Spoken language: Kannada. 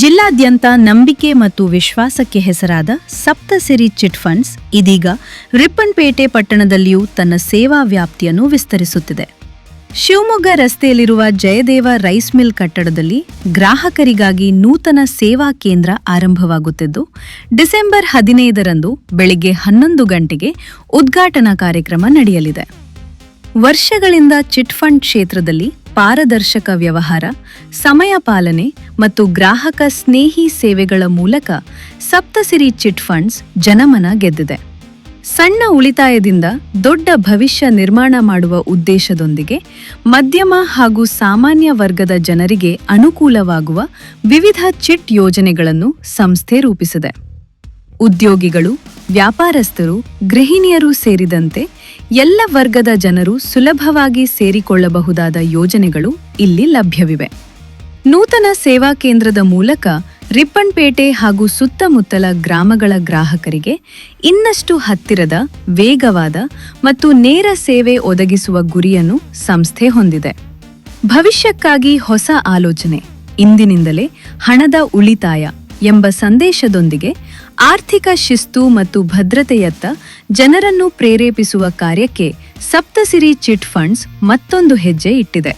ಜಿಲ್ಲಾದ್ಯಂತ ನಂಬಿಕೆ ಮತ್ತು ವಿಶ್ವಾಸಕ್ಕೆ ಹೆಸರಾದ ಸಪ್ತಸಿರಿ ಚಿಟ್ ಫಂಡ್ಸ್ ಇದೀಗ ರಿಪ್ಪನ್ಪೇಟೆ ಪಟ್ಟಣದಲ್ಲಿಯೂ ತನ್ನ ಸೇವಾ ವ್ಯಾಪ್ತಿಯನ್ನು ವಿಸ್ತರಿಸುತ್ತಿದೆ. ಶಿವಮೊಗ್ಗ ರಸ್ತೆಯಲ್ಲಿರುವ ಜಯದೇವ ರೈಸ್ ಮಿಲ್ ಕಟ್ಟಡದಲ್ಲಿ ಗ್ರಾಹಕರಿಗಾಗಿ ನೂತನ ಸೇವಾ ಕೇಂದ್ರ ಆರಂಭವಾಗುತ್ತಿದ್ದು, ಡಿಸೆಂಬರ್ 15ರಂದು ಬೆಳಿಗ್ಗೆ 11 ಗಂಟೆಗೆ ಉದ್ಘಾಟನಾ ಕಾರ್ಯಕ್ರಮ ನಡೆಯಲಿದೆ. ವರ್ಷಗಳಿಂದ ಚಿಟ್ ಫಂಡ್ ಕ್ಷೇತ್ರದಲ್ಲಿ ಪಾರದರ್ಶಕ ವ್ಯವಹಾರ, ಸಮಯ ಪಾಲನೆ ಮತ್ತು ಗ್ರಾಹಕ ಸ್ನೇಹಿ ಸೇವೆಗಳ ಮೂಲಕ ಸಪ್ತಸಿರಿ ಚಿಟ್ ಫಂಡ್ಸ್ ಜನಮನ ಗೆದ್ದಿದೆ. ಸಣ್ಣ ಉಳಿತಾಯದಿಂದ ದೊಡ್ಡ ಭವಿಷ್ಯ ನಿರ್ಮಾಣ ಮಾಡುವ ಉದ್ದೇಶದೊಂದಿಗೆ ಮಧ್ಯಮ ಹಾಗೂ ಸಾಮಾನ್ಯ ವರ್ಗದ ಜನರಿಗೆ ಅನುಕೂಲವಾಗುವ ವಿವಿಧ ಚಿಟ್ ಯೋಜನೆಗಳನ್ನು ಸಂಸ್ಥೆ ರೂಪಿಸಿದೆ. ಉದ್ಯೋಗಿಗಳು, ವ್ಯಾಪಾರಸ್ಥರು, ಗೃಹಿಣಿಯರು ಸೇರಿದಂತೆ ಎಲ್ಲ ವರ್ಗದ ಜನರು ಸುಲಭವಾಗಿ ಸೇರಿಕೊಳ್ಳಬಹುದಾದ ಯೋಜನೆಗಳು ಇಲ್ಲಿ ಲಭ್ಯವಿವೆ. ನೂತನ ಸೇವಾ ಕೇಂದ್ರದ ಮೂಲಕ ರಿಪ್ಪನ್ಪೇಟೆ ಹಾಗೂ ಸುತ್ತಮುತ್ತಲ ಗ್ರಾಮಗಳ ಗ್ರಾಹಕರಿಗೆ ಇನ್ನಷ್ಟು ಹತ್ತಿರದ, ವೇಗವಾದ ಮತ್ತು ನೇರ ಸೇವೆ ಒದಗಿಸುವ ಗುರಿಯನ್ನು ಸಂಸ್ಥೆ ಹೊಂದಿದೆ. ಭವಿಷ್ಯಕ್ಕಾಗಿ ಹೊಸ ಆಲೋಚನೆ, ಇಂದಿನಿಂದಲೇ ಹಣದ ಉಳಿತಾಯ ಎಂಬ ಸಂದೇಶದೊಂದಿಗೆ ಆರ್ಥಿಕ ಶಿಸ್ತು ಮತ್ತು ಭದ್ರತೆಯತ್ತ ಜನರನ್ನು ಪ್ರೇರೇಪಿಸುವ ಕಾರ್ಯಕ್ಕೆ ಸಪ್ತಸಿರಿ ಚಿಟ್ ಫಂಡ್ಸ್ ಮತ್ತೊಂದು ಹೆಜ್ಜೆ ಇಟ್ಟಿದೆ.